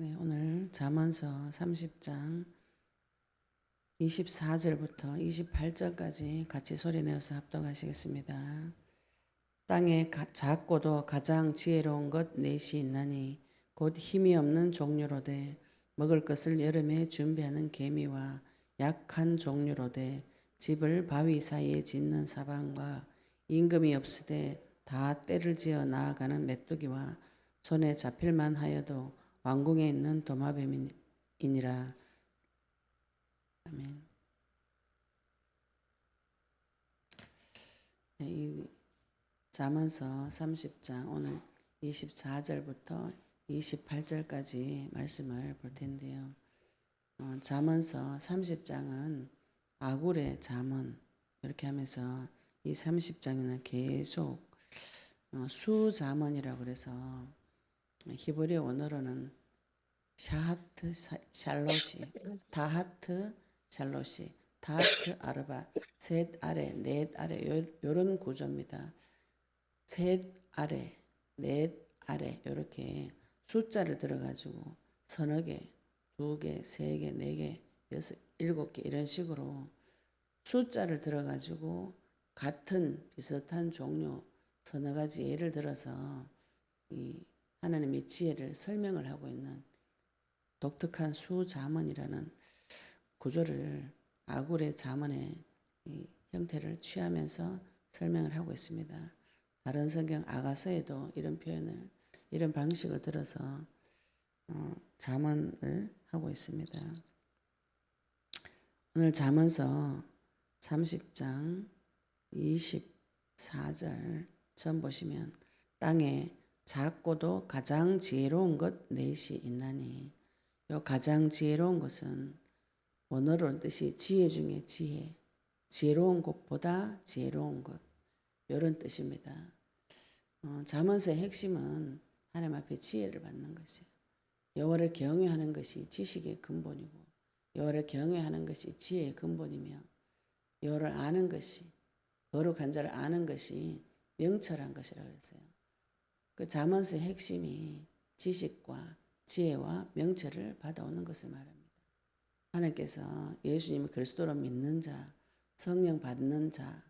네, 오늘 잠언서 30장 24절부터 28절까지 같이 소리내어서 합독하시겠습니다. 땅에 작고도 가장 지혜로운 것 넷이 있나니 곧 힘이 없는 종류로되 먹을 것을 여름에 준비하는 개미와 약한 종류로되 집을 바위 사이에 짓는 사방과 임금이 없으되 다 때를 지어 나아가는 메뚜기와 손에 잡힐만 하여도 왕궁에 있는 도마뱀이니라. 아멘. 네, 이 잠언서 30장 오늘 24절부터 28절까지 말씀을 볼 텐데요. 잠언서 30장은 아굴의 잠언 이렇게 하면서 이 30장에는 계속 수잠언이라고 그래서 히브리어 원어로는 샤하트 샬롯이, 다하트 샬롯이, 다하트 아르바, 셋 아래, 넷 아래 요런 구조입니다. 셋 아래, 넷 아래 이렇게 숫자를 들어가지고 서너 개, 두 개, 세 개, 네 개, 여섯, 일곱 개 이런 식으로 숫자를 들어가지고 같은 비슷한 종류 서너 가지 예를 들어서 이 하나님의 지혜를 설명을 하고 있는 독특한 수자문이라는 구조를 아굴의 자문의 형태를 취하면서 설명을 하고 있습니다. 다른 성경 아가서에도 이런 표현을 이런 방식을 들어서 자문을 하고 있습니다. 오늘 잠언서 30장 24절 처음 보시면 땅에 작고도 가장 지혜로운 것 넷이 있나니 요 가장 지혜로운 것은 원어로는 뜻이 지혜 중에 지혜, 지혜로운 것보다 지혜로운 것 이런 뜻입니다. 잠언서의 핵심은 하나님 앞에 지혜를 받는 것이에요. 여호와를 경외하는 것이 지식의 근본이고 여호와를 경외하는 것이 지혜의 근본이며 여호와를 아는 것이 거룩한 자를 아는 것이 명철한 것이라고 했어요. 그 잠언서의 핵심이 지식과 지혜와 명철을 받아오는 것을 말합니다. 하나님께서 예수님을 그리스도로 믿는 자, 성령 받는 자,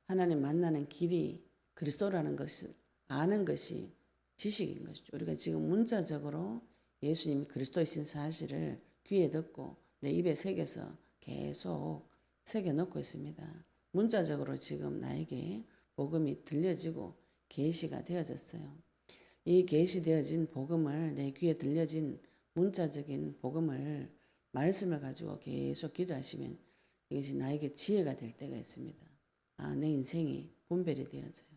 하나님 만나는 길이 그리스도라는 것을 아는 것이 지식인 것이죠. 우리가 지금 문자적으로 예수님이 그리스도이신 사실을 귀에 듣고 내 입에 새겨서 계속 새겨놓고 있습니다. 문자적으로 지금 나에게 복음이 들려지고 계시가 되어졌어요. 이 계시되어진 복음을 내 귀에 들려진 문자적인 복음을 말씀을 가지고 계속 기도하시면 이것이 나에게 지혜가 될 때가 있습니다. 내 인생이 분별이 되어져요.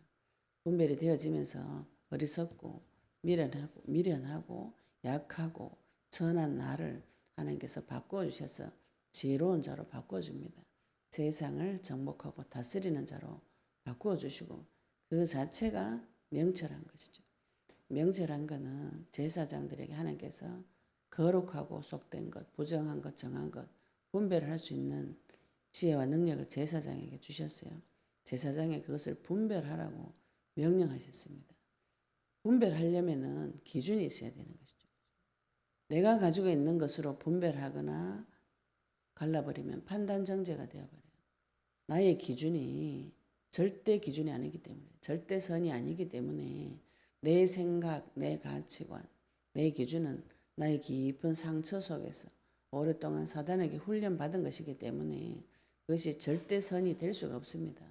분별이 되어지면서 어리석고 미련하고 약하고 천한 나를 하나님께서 바꿔주셔서 지혜로운 자로 바꿔줍니다. 세상을 정복하고 다스리는 자로 바꿔주시고 그 자체가 명철한 것이죠. 명철한 것은 제사장들에게 하나님께서 거룩하고 속된 것, 부정한 것, 정한 것 분별을 할 수 있는 지혜와 능력을 제사장에게 주셨어요. 제사장에 그것을 분별하라고 명령하셨습니다. 분별하려면은 기준이 있어야 되는 것이죠. 내가 가지고 있는 것으로 분별하거나 갈라버리면 판단정죄가 되어버려요. 나의 기준이 절대 기준이 아니기 때문에 절대선이 아니기 때문에 내 생각, 내 가치관, 내 기준은 나의 깊은 상처 속에서 오랫동안 사단에게 훈련받은 것이기 때문에 그것이 절대선이 될 수가 없습니다.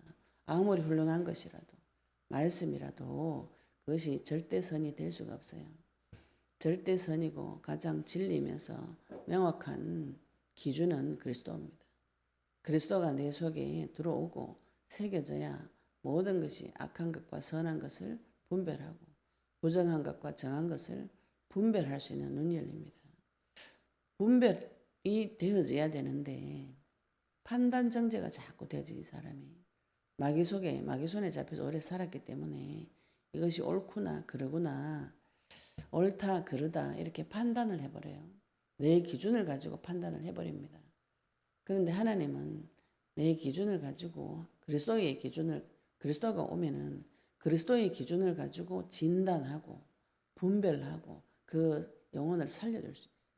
아무리 훌륭한 것이라도 말씀이라도 그것이 절대선이 될 수가 없어요. 절대선이고 가장 진리면서 명확한 기준은 그리스도입니다. 그리스도가 내 속에 들어오고 새겨져야 모든 것이 악한 것과 선한 것을 분별하고 부정한 것과 정한 것을 분별할 수 있는 눈이 열립니다. 분별이 되어져야 되는데 판단정죄가 자꾸 되어지는 사람이 마귀 손에 잡혀서 오래 살았기 때문에 이것이 옳구나 그러구나 옳다 그르다 이렇게 판단을 해버려요. 내 기준을 가지고 판단을 해버립니다. 그런데 하나님은 내 기준을 가지고 그리스도가 오면은 그리스도의 기준을 가지고 진단하고 분별하고 그 영혼을 살려줄 수 있어요.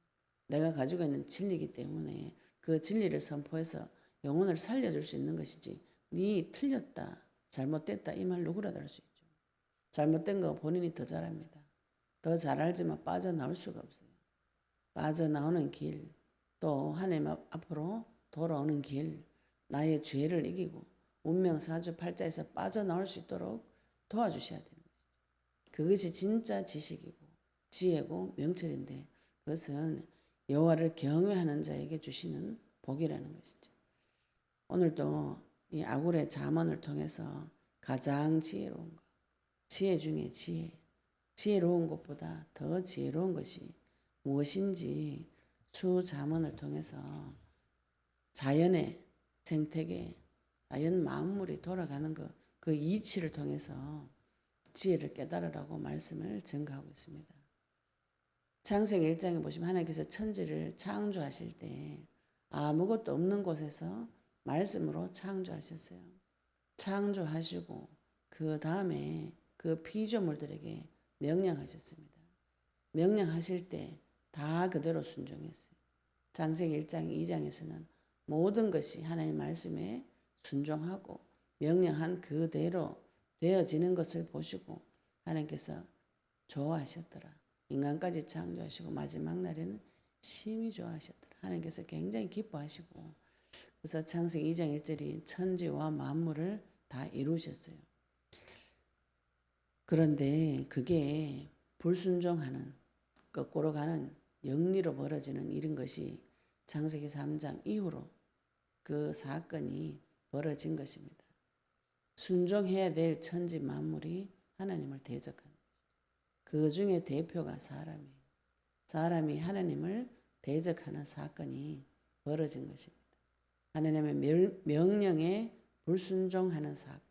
내가 가지고 있는 진리이기 때문에 그 진리를 선포해서 영혼을 살려줄 수 있는 것이지, 네 틀렸다, 잘못됐다 이 말 누구라도 할 수 있죠. 잘못된 거 본인이 더 잘합니다. 더 잘 알지만 빠져나올 수가 없어요. 빠져나오는 길, 또 하나님 앞으로 돌아오는 길, 나의 죄를 이기고 운명사주팔자에서 빠져나올 수 있도록 도와주셔야 되는 거죠. 그것이 진짜 지식이고 지혜고 명철인데, 그것은 여호와를 경외하는 자에게 주시는 복이라는 것이죠. 오늘도 이 아굴의 잠언을 통해서 가장 지혜로운 것, 지혜 중에 지혜, 지혜로운 것보다 더 지혜로운 것이 무엇인지 수잠언을 통해서 자연의 생태계, 자연 만물이 돌아가는 그 이치를 통해서 지혜를 깨달으라고 말씀을 증거하고 있습니다. 창세기 1장에 보시면 하나님께서 천지를 창조하실 때 아무것도 없는 곳에서 말씀으로 창조하셨어요. 창조하시고 그 다음에 그 피조물들에게 명령하셨습니다. 명령하실 때 다 그대로 순종했어요. 창세기 1장 2장에서는 모든 것이 하나님의 말씀에 순종하고 명령한 그대로 되어지는 것을 보시고 하나님께서 좋아하셨더라. 인간까지 창조하시고 마지막 날에는 심히 좋아하셨더라. 하나님께서 굉장히 기뻐하시고, 그래서 창세기 2장 1절이 천지와 만물을 다 이루셨어요. 그런데 그게 불순종하는, 거꾸로 가는 영리로 벌어지는 이런 것이 창세기 3장 이후로 그 사건이 벌어진 것입니다. 순종해야 될 천지 만물이 하나님을 대적하는 것이죠. 그 중에 대표가 사람이에요. 사람이 하나님을 대적하는 사건이 벌어진 것입니다. 하나님의 명령에 불순종하는 사건.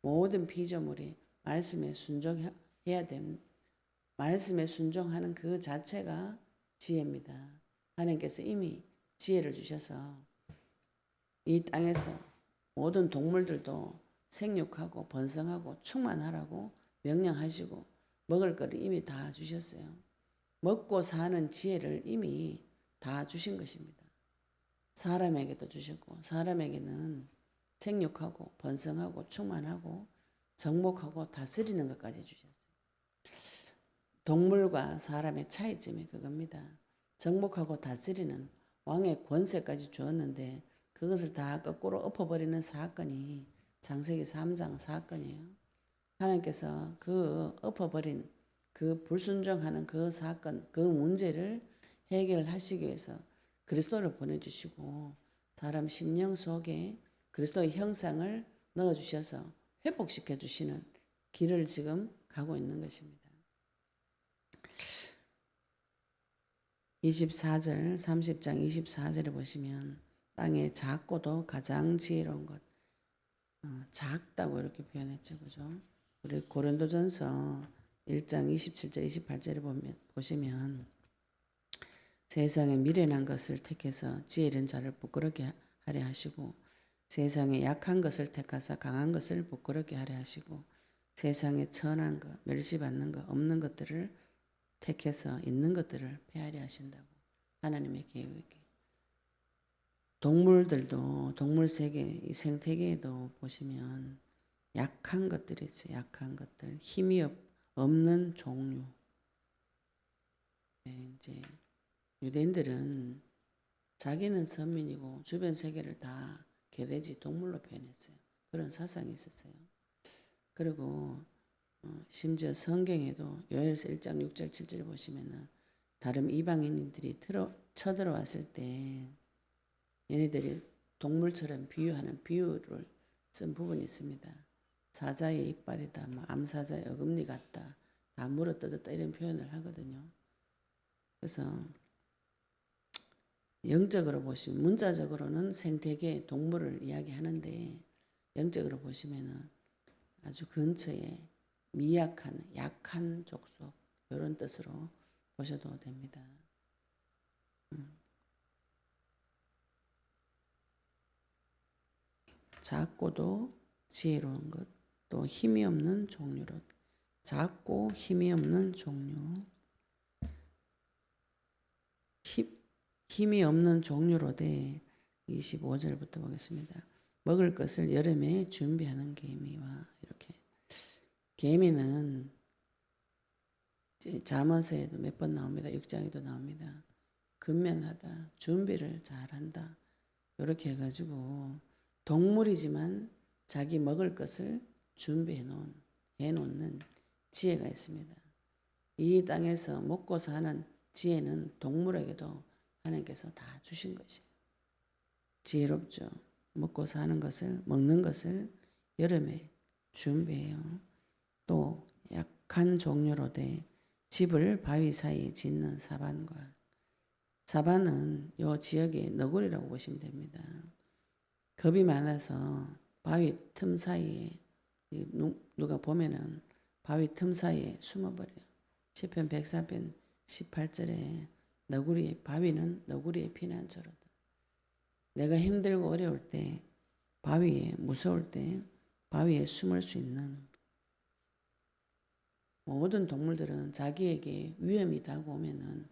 모든 피조물이 말씀에 순종해야 됩니다. 말씀에 순종하는 그 자체가 지혜입니다. 하나님께서 이미 지혜를 주셔서 이 땅에서 모든 동물들도 생육하고 번성하고 충만하라고 명령하시고 먹을 거를 이미 다 주셨어요. 먹고 사는 지혜를 이미 다 주신 것입니다. 사람에게도 주셨고, 사람에게는 생육하고 번성하고 충만하고 정복하고 다스리는 것까지 주셨어요. 동물과 사람의 차이점이 그겁니다. 정복하고 다스리는 왕의 권세까지 주었는데 그것을 다 거꾸로 엎어버리는 사건이 창세기 3장 사건이에요. 하나님께서 그 엎어버린 그 불순종하는 그 사건, 그 문제를 해결하시기 위해서 그리스도를 보내주시고 사람 심령 속에 그리스도의 형상을 넣어주셔서 회복시켜 주시는 길을 지금 가고 있는 것입니다. 24절, 30장 24절에 보시면 땅의 작고도 가장 지혜로운 것, 작다고 이렇게 표현했죠. 그죠? 우리 고린도전서 1장 27절, 28절에 보시면 세상에 미련한 것을 택해서 지혜 있는 자를 부끄럽게 하려 하시고 세상에 약한 것을 택하사 강한 것을 부끄럽게 하려 하시고 세상에 천한 것, 멸시받는 것, 없는 것들을 택해서 있는 것들을 폐하려 하신다고. 하나님의 계획이. 동물들도 동물 세계, 이 생태계에도 보시면 약한 것들이 있어요. 약한 것들, 힘이 없는 종류. 네, 이제 유대인들은 자기는 선민이고 주변 세계를 다 개돼지 동물로 표현했어요. 그런 사상이 있었어요. 그리고 심지어 성경에도 요엘서 1장 6절 7절 보시면은 다른 이방인들이 쳐들어왔을 때 얘네들이 동물처럼 비유하는 비유를 쓴 부분이 있습니다. 사자의 이빨이다, 암사자의 어금니 같다, 다 물어뜯었다 이런 표현을 하거든요. 그래서 영적으로 보시면 문자적으로는 생태계 동물을 이야기하는데 영적으로 보시면은 아주 근처에 미약한 약한 족속 이런 뜻으로 보셔도 됩니다. 작고도 지혜로운 것, 또 힘이 없는 종류로. 작고 힘이 없는 종류. 힘이 없는 종류로 돼 25절부터 보겠습니다. 먹을 것을 여름에 준비하는 개미와 이렇게. 개미는 잠언서에도 몇 번 나옵니다. 6장에도 나옵니다. 근면하다, 준비를 잘한다. 이렇게 해가지고 동물이지만 자기 먹을 것을 준비해 놓는 지혜가 있습니다. 이 땅에서 먹고 사는 지혜는 동물에게도 하나님께서 다 주신 것이에요. 지혜롭죠. 먹고 사는 것을, 먹는 것을 여름에 준비해요. 또 약한 종류로 돼 집을 바위 사이에 짓는 사반과, 사반은 요 지역의 너구리라고 보시면 됩니다. 겁이 많아서 바위 틈 사이에, 누가 보면은 바위 틈 사이에 숨어버려요. 시편 104편 18절에 바위는 너구리의 피난처로다. 내가 힘들고 어려울 때, 바위에 무서울 때 바위에 숨을 수 있는, 모든 동물들은 자기에게 위험이 다가오면은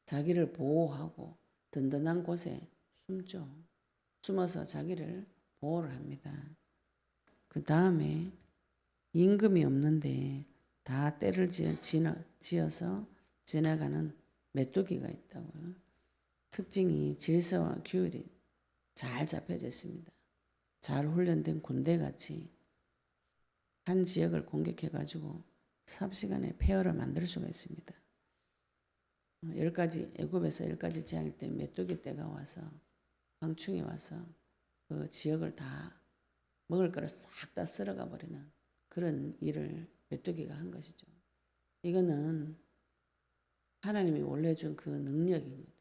자기를 보호하고 든든한 곳에 숨죠. 숨어서 자기를 보호를 합니다. 그 다음에 임금이 없는데 다 때를 지어서 지나가는 메뚜기가 있다고요. 특징이 질서와 규율이 잘 잡혀져 있습니다. 잘 훈련된 군대같이 한 지역을 공격해가지고 삽시간에 폐허를 만들 수가 있습니다. 10가지, 애굽에서 10가지 재앙일 때 메뚜기 떼가 와서, 황충이 와서 그 지역을 다 먹을 거를 싹 다 쓸어가 버리는 그런 일을 메뚜기가 한 것이죠. 이거는 하나님이 원래 준 그 능력입니다.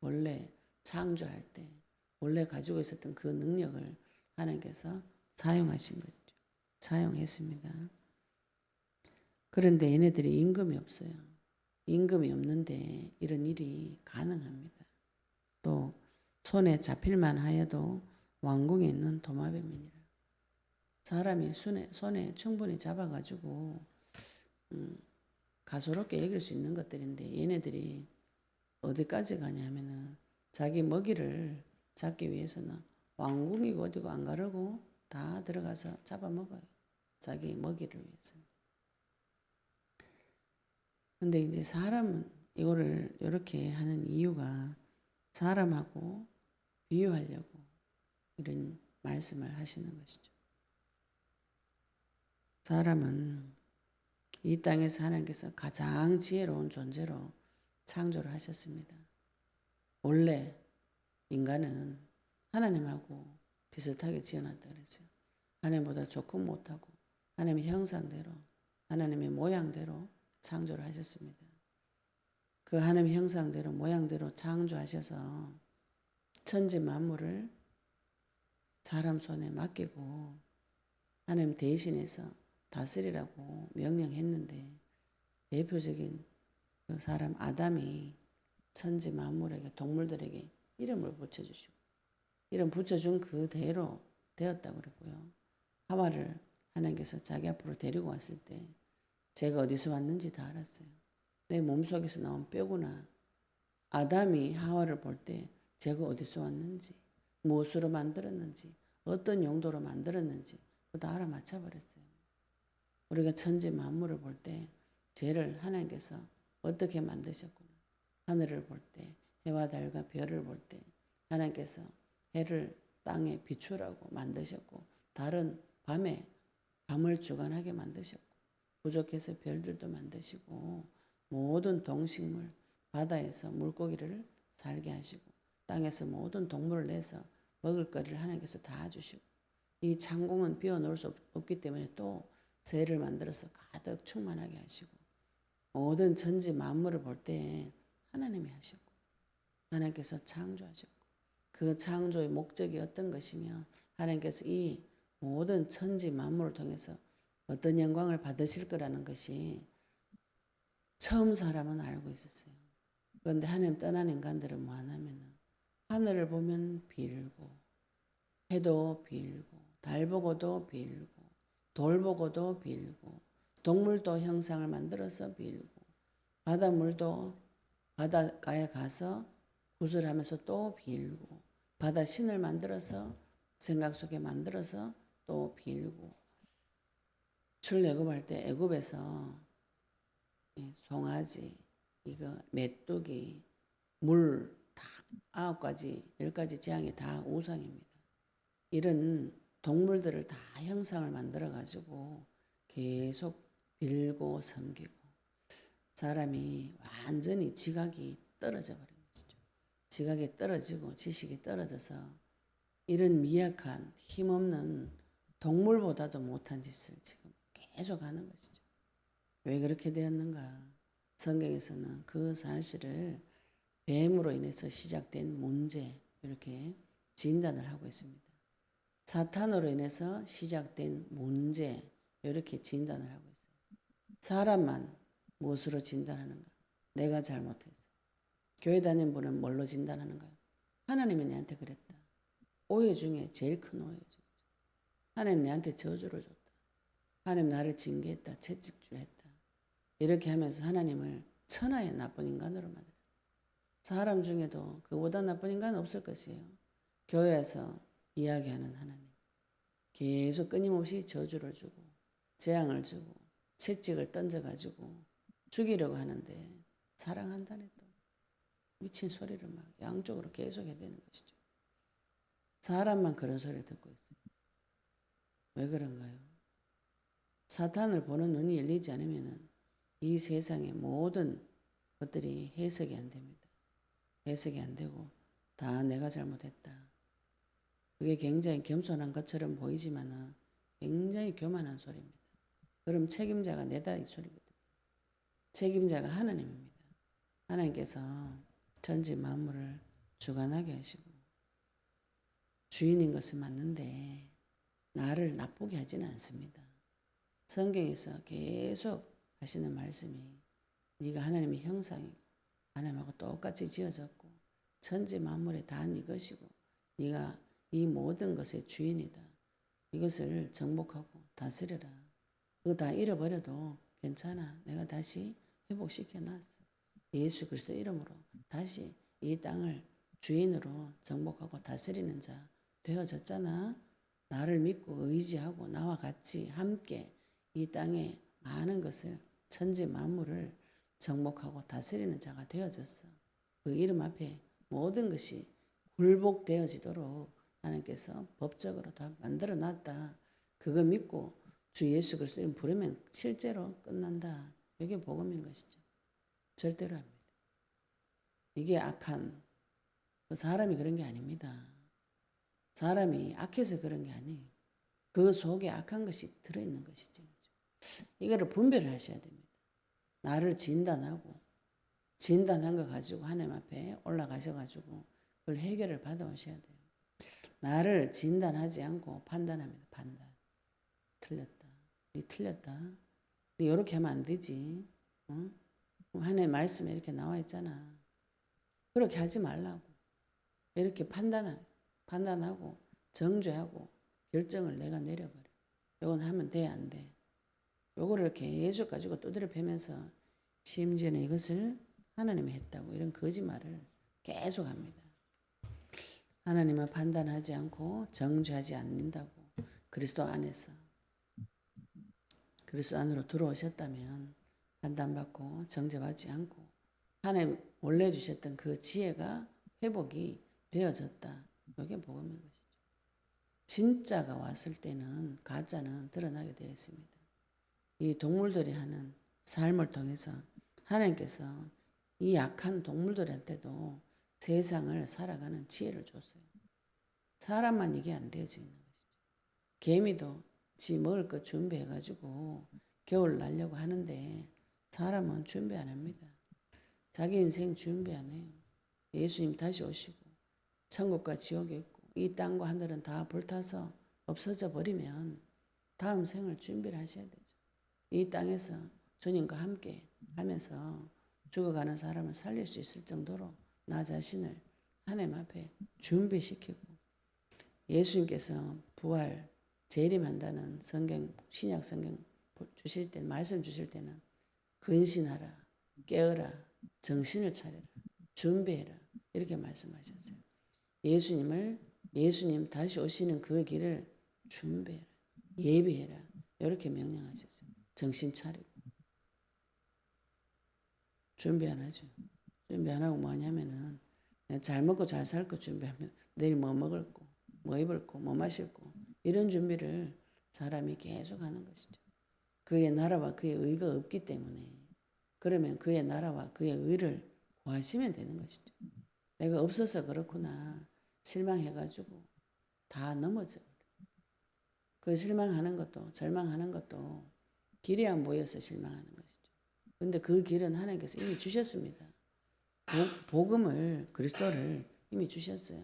원래 창조할 때 원래 가지고 있었던 그 능력을 하나님께서 사용하신 거죠. 사용했습니다. 그런데 얘네들이 임금이 없어요. 임금이 없는데 이런 일이 가능합니다. 또 손에 잡힐만 하여도 왕궁에 있는 도마뱀이니라. 사람이 손에 충분히 잡아가지고 가소롭게 여길 수 있는 것들인데, 얘네들이 어디까지 가냐면은 자기 먹이를 잡기 위해서는 왕궁이고 어디고 안 가르고 다 들어가서 잡아먹어요. 자기 먹이를 위해서. 근데 이제 사람은 이거를 이렇게 하는 이유가 사람하고 비유하려고 이런 말씀을 하시는 것이죠. 사람은 이 땅에서 하나님께서 가장 지혜로운 존재로 창조를 하셨습니다. 원래 인간은 하나님하고 비슷하게 지어놨다 그랬어요. 하나님보다 조금 못하고 하나님의 형상대로, 하나님의 모양대로 창조를 하셨습니다. 그 하나님의 형상대로, 모양대로 창조하셔서 천지 만물을 사람 손에 맡기고 하나님 대신해서 다스리라고 명령했는데, 대표적인 그 사람 아담이 천지 만물에게, 동물들에게 이름을 붙여주시고, 이름 붙여준 그대로 되었다고 그랬고요. 하와를 하나님께서 자기 앞으로 데리고 왔을 때 제가 어디서 왔는지 다 알았어요. 내 몸속에서 나온 뼈구나. 아담이 하와를 볼 때 제가 어디서 왔는지, 무엇으로 만들었는지, 어떤 용도로 만들었는지 그거 다 알아맞혀 버렸어요. 우리가 천지 만물을 볼 때 쟤를 하나님께서 어떻게 만드셨구나. 하늘을 볼 때, 해와 달과 별을 볼 때 하나님께서 해를 땅에 비추라고 만드셨고, 다른 밤에 밤을 주관하게 만드셨고, 부족해서 별들도 만드시고, 모든 동식물, 바다에서 물고기를 살게 하시고, 땅에서 모든 동물을 내서 먹을 거리를 하나님께서 다 주시고, 이 창공은 비워놓을 수 없기 때문에 또 새를 만들어서 가득 충만하게 하시고, 모든 천지 만물을 볼 때 하나님이 하셨고, 하나님께서 창조하셨고, 그 창조의 목적이 어떤 것이며 하나님께서 이 모든 천지 만물을 통해서 어떤 영광을 받으실 거라는 것이 처음 사람은 알고 있었어요. 그런데 하나님 떠난 인간들은 뭐 하냐면 하늘을 보면 빌고, 해도 빌고, 달 보고도 빌고, 돌 보고도 빌고, 동물도 형상을 만들어서 빌고, 바닷물도 바닷가에 가서 구슬하면서 또 빌고 바다 신을 만들어서 생각 속에 만들어서 또 빌고 출애굽할 때 애굽에서 송아지 이거 메뚜기 물 다 9가지 10가지 재앙이 다 우상입니다. 이런 동물들을 다 형상을 만들어 가지고 계속 빌고 섬기고 사람이 완전히 지각이 떨어져 버린 것이죠. 지각이 떨어지고 지식이 떨어져서 이런 미약한 힘없는 동물보다도 못한 짓을 지금 계속 하는 것이죠. 왜 그렇게 되었는가? 성경에서는 그 사실을 뱀으로 인해서 시작된 문제 이렇게 진단을 하고 있습니다. 사탄으로 인해서 시작된 문제 이렇게 진단을 하고 있어요. 사람만 무엇으로 진단하는가? 내가 잘못했어. 교회 다니는 분은 뭘로 진단하는가요? 하나님이 내한테 그랬다. 오해 중에 제일 큰 오해죠. 하나님 내한테 저주를 줬다. 하나님 나를 징계했다. 채찍질했다. 이렇게 하면서 하나님을 천하의 나쁜 인간으로 만들어요. 사람 중에도 그보다 나쁜 인간은 없을 것이에요. 교회에서 이야기하는 하나님. 계속 끊임없이 저주를 주고 재앙을 주고 채찍을 던져가지고 죽이려고 하는데 사랑한다네 또. 미친 소리를 막 양쪽으로 계속 해야 되는 것이죠. 사람만 그런 소리를 듣고 있어요. 왜 그런가요? 사탄을 보는 눈이 열리지 않으면 이 세상의 모든 것들이 해석이 안 됩니다. 해석이 안 되고 다 내가 잘못했다. 그게 굉장히 겸손한 것처럼 보이지만 굉장히 교만한 소리입니다. 그럼 책임자가 내다 이 소리거든요. 책임자가 하나님입니다. 하나님께서 전지 만물을 주관하게 하시고 주인인 것은 맞는데 나를 나쁘게 하지는 않습니다. 성경에서 계속 하시는 말씀이 네가 하나님의 형상이고 하나님하고 똑같이 지어졌고 천지 만물에 다 네 것이고 네가 이 모든 것의 주인이다. 이것을 정복하고 다스려라. 그거 다 잃어버려도 괜찮아. 내가 다시 회복시켜 놨어. 예수 그리스도 이름으로 다시 이 땅을 주인으로 정복하고 다스리는 자 되어졌잖아. 나를 믿고 의지하고 나와 같이 함께 이 땅에 많은 것을 천지 만물을 정복하고 다스리는 자가 되어졌어. 그 이름 앞에 모든 것이 굴복되어지도록 하나님께서 법적으로 다 만들어 놨다. 그거 믿고 주 예수 그리스도 이름 부르면 실제로 끝난다. 이게 복음인 것이죠. 절대로 합니다. 이게 악한 그 사람이 그런 게 아닙니다. 사람이 악해서 그런 게 아니에요. 그 속에 악한 것이 들어있는 것이죠. 이거를 분별을 하셔야 됩니다. 나를 진단한 거 가지고 하나님 앞에 올라가셔가지고 그걸 해결을 받아오셔야 돼요. 나를 진단하지 않고 판단합니다. 판단. 틀렸다. 네 틀렸다. 네 이렇게 하면 안 되지. 어? 하나님 말씀에 이렇게 나와 있잖아. 그렇게 하지 말라고. 이렇게 판단하고 정죄하고 결정을 내가 내려버려. 이건 하면 돼, 안 돼. 요거를 이렇게 계속 가지고 두드려 패면서 심지어는 이것을 하나님이 했다고 이런 거짓말을 계속 합니다. 하나님은 판단하지 않고 정죄하지 않는다고. 그리스도 안에서 그리스도 안으로 들어오셨다면 판단받고 정죄받지 않고 하나님 원래 주셨던 그 지혜가 회복이 되어졌다. 이게 복음인 것이죠. 진짜가 왔을 때는 가짜는 드러나게 되어 있습니다. 이 동물들이 하는 삶을 통해서 하나님께서 이 약한 동물들한테도 세상을 살아가는 지혜를 줬어요. 사람만 이게 안 되어지는 것이죠. 개미도 지 먹을 거 준비해가지고 겨울 날려고 하는데 사람은 준비 안 합니다. 자기 인생 준비 안 해요. 예수님 다시 오시고 천국과 지옥이 있고 이 땅과 하늘은 다 불타서 없어져 버리면 다음 생을 준비를 하셔야 되죠. 이 땅에서 주님과 함께 하면서 죽어가는 사람을 살릴 수 있을 정도로 나 자신을 하나님 앞에 준비시키고 예수님께서 부활 재림한다는 성경 신약 성경 주실 때 말씀 주실 때는 근신하라 깨어라 정신을 차려라 준비해라 이렇게 말씀하셨어요. 예수님 다시 오시는 그 길을 준비해라. 예비해라. 이렇게 명령하셨어요. 정신 차리고. 준비 안 하죠. 준비 안 하고 뭐 하냐면은 잘 먹고 잘 살 거 준비하면 내일 뭐 먹을 거, 뭐 입을 거, 뭐 마실 거 이런 준비를 사람이 계속 하는 것이죠. 그의 나라와 그의 의가 없기 때문에 그러면 그의 나라와 그의 의를 구하시면 되는 것이죠. 내가 없어서 그렇구나 실망해가지고 다 넘어져. 그 실망하는 것도 절망하는 것도 길이 안 보여서 실망하는 것이죠. 근데 그 길은 하나님께서 이미 주셨습니다. 복음을 그리스도를 이미 주셨어요.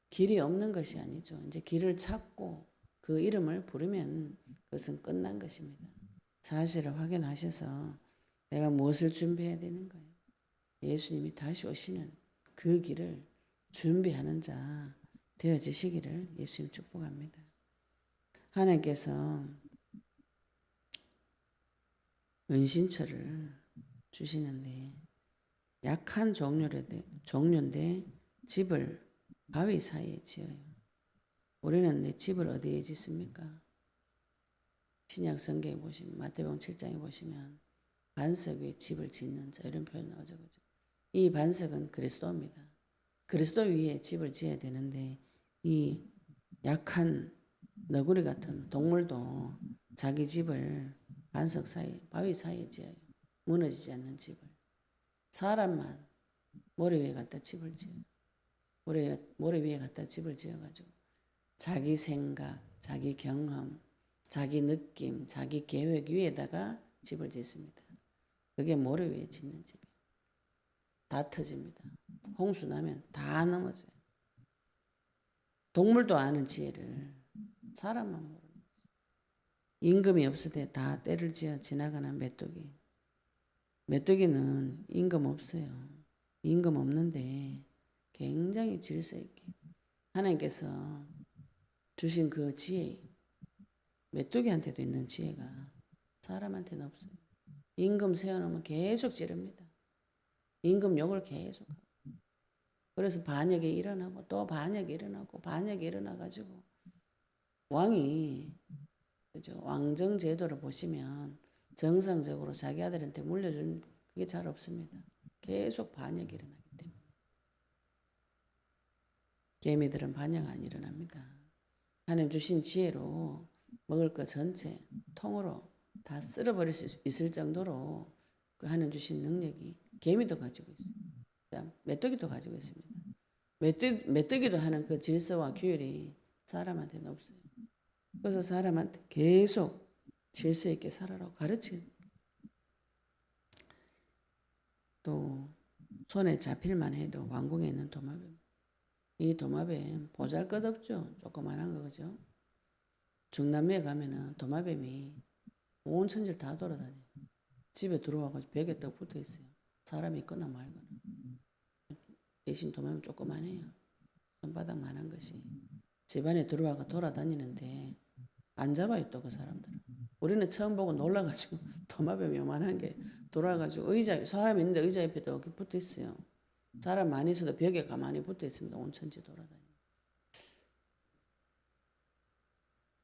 길이 없는 것이 아니죠. 이제 길을 찾고 그 이름을 부르면 그것은 끝난 것입니다. 사실을 확인하셔서 내가 무엇을 준비해야 되는 거예요. 예수님이 다시 오시는 그 길을 준비하는 자 되어지시기를 예수님 축복합니다. 하나님께서 은신처를 주시는데 약한 종류인데 집을 바위 사이에 지어요. 우리는 내 집을 어디에 짓습니까? 신약 성경에 보시면 마태복음 7장에 보시면 반석 위에 집을 짓는 자 이런 표현 나오죠. 그죠? 이 반석은 그리스도입니다. 그리스도 위에 집을 지어야 되는데 이 약한 너구리 같은 동물도 자기 집을 반석 사이, 바위 사이에 지어요. 무너지지 않는 집을. 사람만 모래 위에 갖다 집을 지어요. 모래 위에 갖다 집을 지어가지고 자기 생각, 자기 경험, 자기 느낌, 자기 계획 위에다가 집을 짓습니다. 그게 모래 위에 짓는 집이에요. 다 터집니다. 홍수 나면 다 넘어져요. 동물도 아는 지혜를 사람만 모르는 거죠. 임금이 없을 때 다 때를 지어 지나가는 메뚜기. 메뚜기는 임금 없어요. 임금 없는데 굉장히 질서 있게 하나님께서 주신 그 지혜, 메뚜기한테도 있는 지혜가 사람한테는 없어요. 임금 세워놓으면 계속 지릅니다. 임금 욕을 계속 하고. 그래서 반역이 일어나고 또 반역이 일어나고 반역이 일어나가지고 왕이 그죠? 왕정 제도를 보시면 정상적으로 자기 아들한테 물려주는 그게 잘 없습니다. 계속 반역이 일어나기 때문에. 개미들은 반역 안 일어납니다. 하나님 주신 지혜로 먹을 것 전체 통으로 다 쓸어버릴 수 있을 정도로 그 하나님 주신 능력이 개미도 가지고 있어요. 메뚜기도 가지고 있습니다. 메뚜기도 하는 그 질서와 규율이 사람한테는 없어요. 그래서 사람한테 계속 질서 있게 살아라고 가르치는. 또 손에 잡힐만 해도 왕궁에 있는 도마뱀. 이 도마뱀 보잘것없죠. 조그만한 거 그죠? 중남미에 가면은 도마뱀이 온 천지를 다 돌아다녀요. 집에 들어와가지고 벽에 딱 붙어 있어요. 사람이 있거나 말거나. 대신 도마뱀 조그만해요. 손바닥만한 것이. 집안에 들어와가 돌아다니는데 안 잡아요 또 그 사람들은. 우리는 처음 보고 놀라가지고 도마뱀 요만한 게 돌아가지고 의자 사람 있는데 의자 옆에도 이렇게 붙어 있어요. 사람 많이 있어도 벽에 가만히 붙어 있습니다. 온 천지 돌아다니면서.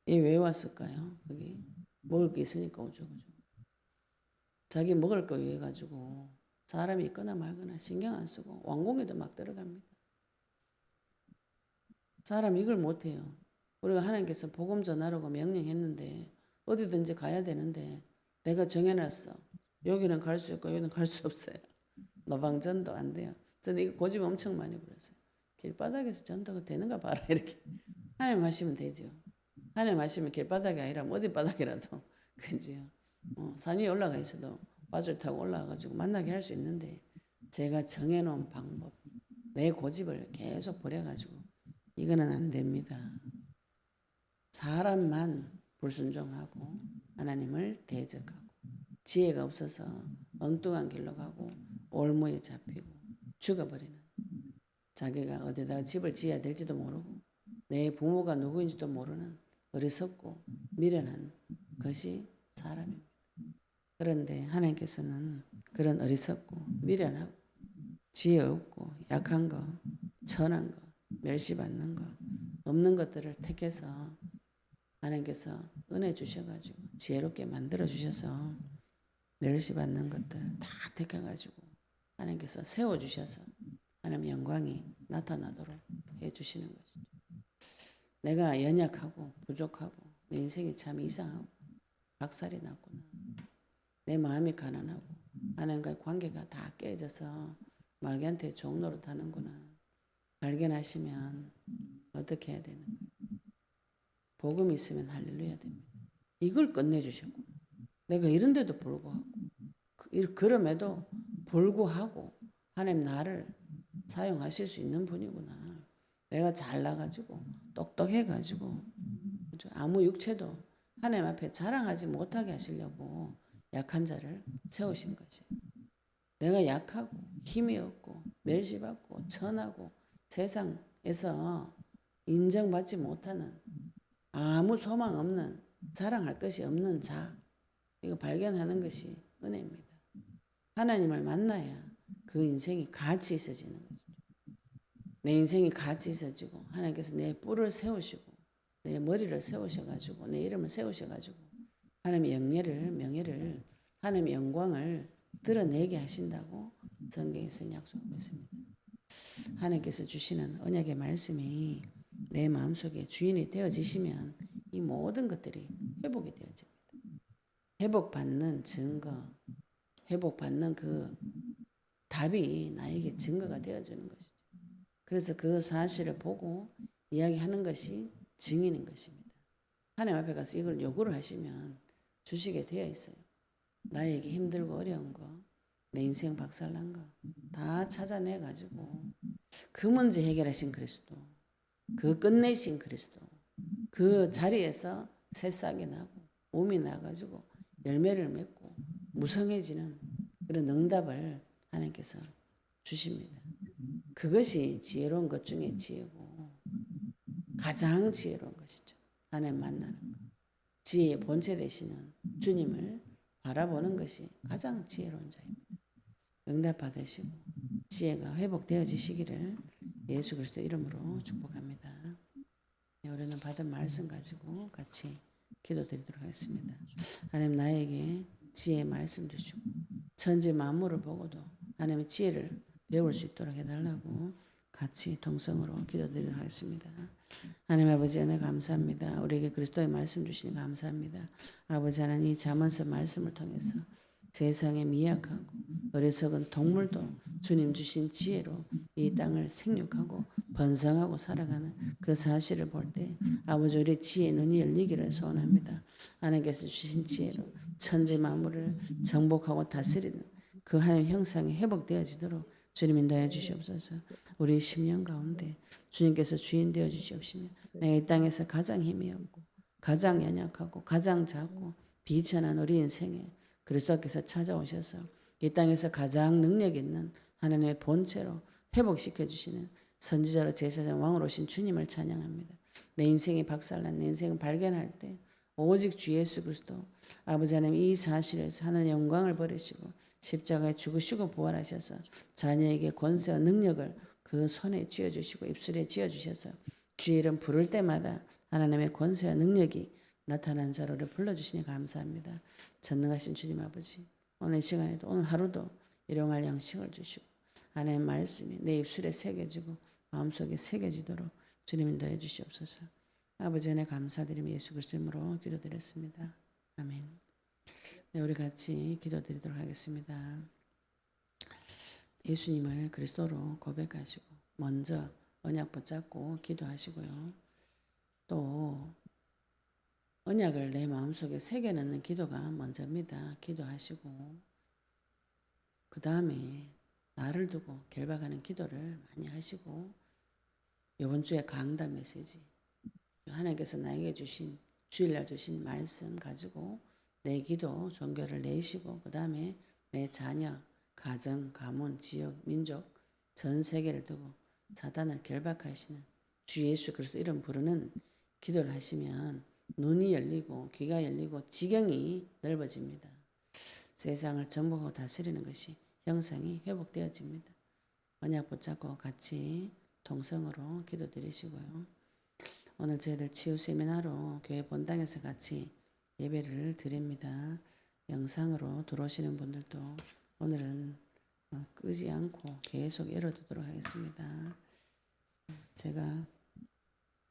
얘 왜 왔을까요? 거기 먹을 게 있으니까 오죠, 그죠? 자기 먹을 거 위해 가지고 사람이 있거나 말거나 신경 안 쓰고 왕궁에도 막 들어갑니다. 사람 이걸 못해요. 우리가 하나님께서 복음 전하라고 명령했는데 어디든지 가야 되는데 내가 정해놨어. 여기는 갈 수 있고 여기는 갈 수 없어요. 노방전도 안 돼요. 저는 이거 고집 엄청 많이 부렸어요. 길바닥에서 전도가 되는가 봐라 이렇게. 하나님 하시면 되죠. 하나님 하시면 길바닥이 아니라 어디 바닥이라도 그지요. 산 위에 올라가 있어도 바줄 타고 올라가가지고 만나게 할 수 있는데 제가 정해놓은 방법 내 고집을 계속 부려가지고 이거는 안 됩니다. 사람만 불순종하고 하나님을 대적하고 지혜가 없어서 엉뚱한 길로 가고 올무에 잡히고 죽어버리는 자기가 어디다가 집을 지어야 될지도 모르고 내 부모가 누구인지도 모르는 어리석고 미련한 것이 사람입니다. 그런데 하나님께서는 그런 어리석고 미련하고 지혜 없고 약한 거, 천한 거, 멸시받는 거, 없는 것들을 택해서 하나님께서 은혜 주셔가지고 지혜롭게 만들어 주셔서 멸시받는 것들 다 택해가지고 하나님께서 세워주셔서 하나님의 영광이 나타나도록 해주시는 것이죠. 내가 연약하고 부족하고 내 인생이 참 이상하고 박살이 났구나. 내 마음이 가난하고 하나님과의 관계가 다 깨져서 마귀한테 종로로 타는구나. 발견하시면 어떻게 해야 되는 거예요? 복음이 있으면 할렐루야 됩니다. 이걸 끝내주셨고 내가 이런데도 불구하고 그럼에도 불구하고 하나님 나를 사용하실 수 있는 분이구나. 내가 잘나가지고 똑똑해가지고 아무 육체도 하나님 앞에 자랑하지 못하게 하시려고 약한 자를 세우신 것이. 내가 약하고 힘이 없고 멸시받고 천하고 세상에서 인정받지 못하는 아무 소망 없는 자랑할 것이 없는 자, 이거 발견하는 것이 은혜입니다. 하나님을 만나야 그 인생이 가치 있어지는 거죠. 내 인생이 가치 있어지고 하나님께서 내 뿔을 세우시고 내 머리를 세우셔가지고 내 이름을 세우셔가지고 하나님의 명예를 하나님의 영광을 드러내게 하신다고 성경에서 약속하고 있습니다. 하나님께서 주시는 언약의 말씀이 내 마음속에 주인이 되어지시면 이 모든 것들이 회복이 되어집니다. 회복받는 증거, 회복받는 그 답이 나에게 증거가 되어주는 것이죠. 그래서 그 사실을 보고 이야기하는 것이 증인인 것입니다. 하나님 앞에 가서 이걸 요구를 하시면 주시게 되어 있어요. 나에게 힘들고 어려운 거, 내 인생 박살난 거 다 찾아내가지고 그 문제 해결하신 그리스도, 그 끝내신 그리스도, 그 자리에서 새싹이 나고 몸이 나가지고 열매를 맺고 무성해지는 그런 응답을 하나님께서 주십니다. 그것이 지혜로운 것 중에 지혜고 가장 지혜로운 것이죠. 하나님 만나는 것. 지혜의 본체 되시는 주님을 바라보는 것이 가장 지혜로운 자입니다. 응답 받으시고 지혜가 회복되어지시기를 예수 그리스도 이름으로 축복합니다. 네, 우리는 받은 말씀 가지고 같이 기도드리도록 하겠습니다. 하나님 나에게 지혜의 말씀 주시고 천지 만물을 보고도 하나님의 지혜를 배울 수 있도록 해달라고 같이 동성으로 기도드리도록 하겠습니다. 하나님 아버지 은혜 감사합니다. 우리에게 그리스도의 말씀 주시니 감사합니다. 아버지 하나님 이 잠언서 말씀을 통해서 세상에 미약하고 어리석은 동물도 주님 주신 지혜로 이 땅을 생육하고 번성하고 살아가는 그 사실을 볼 때 아버지 우리 지혜의 눈이 열리기를 소원합니다. 하나님께서 주신 지혜로 천지 만물을 정복하고 다스리는 그 하나님 형상이 회복되어지도록 주님 인도해 주시옵소서. 우리 10년 가운데 주님께서 주인 되어 주시옵시며 내가 이 땅에서 가장 힘이 없고 가장 연약하고 가장 작고 비천한 우리 인생에 그리스도께서 찾아오셔서 이 땅에서 가장 능력 있는 하나님의 본체로 회복시켜 주시는 선지자로 제사장 왕으로 오신 주님을 찬양합니다. 내 인생이 박살난 내 인생을 발견할 때 오직 주 예수 그리스도 아버지 하나님 이 사실에서 하나님의 영광을 버리시고 십자가에 죽으시고 부활하셔서 자녀에게 권세와 능력을 그 손에 쥐어주시고 입술에 쥐어주셔서 주의 이름 부를 때마다 하나님의 권세와 능력이 나타난 자로를 불러주시니 감사합니다. 전능하신 주님 아버지 오늘 시간에도 오늘 하루도 일용할 양식을 주시고 하나님의 말씀이 내 입술에 새겨지고 마음속에 새겨지도록 주님 인도해 주시옵소서. 아버지 은혜 감사드리며 예수 그리스도 이름으로 기도드렸습니다. 아멘. 네, 우리 같이 기도드리도록 하겠습니다. 예수님을 그리스도로 고백하시고 먼저 언약 붙잡고 기도하시고요. 또 언약을 내 마음속에 새겨넣는 기도가 먼저입니다. 기도하시고 그 다음에 나를 두고 결박하는 기도를 많이 하시고 이번 주에 강단 메시지 하나님께서 나에게 주신 주일날 주신 말씀 가지고 내 기도 종교를 내시고 그 다음에 내 자녀, 가정, 가문, 지역, 민족 전 세계를 두고 사단을 결박하시는 주 예수 그리스도 이름 부르는 기도를 하시면 눈이 열리고 귀가 열리고 지경이 넓어집니다. 세상을 정복하고 다스리는 것이 형상이 회복되어집니다. 언약 붙잡고 같이 동성으로 기도드리시고요. 오늘 저희들 치유 세미나로 교회 본당에서 같이 예배를 드립니다. 영상으로 들어오시는 분들도 오늘은 끄지 않고 계속 열어두도록 하겠습니다. 제가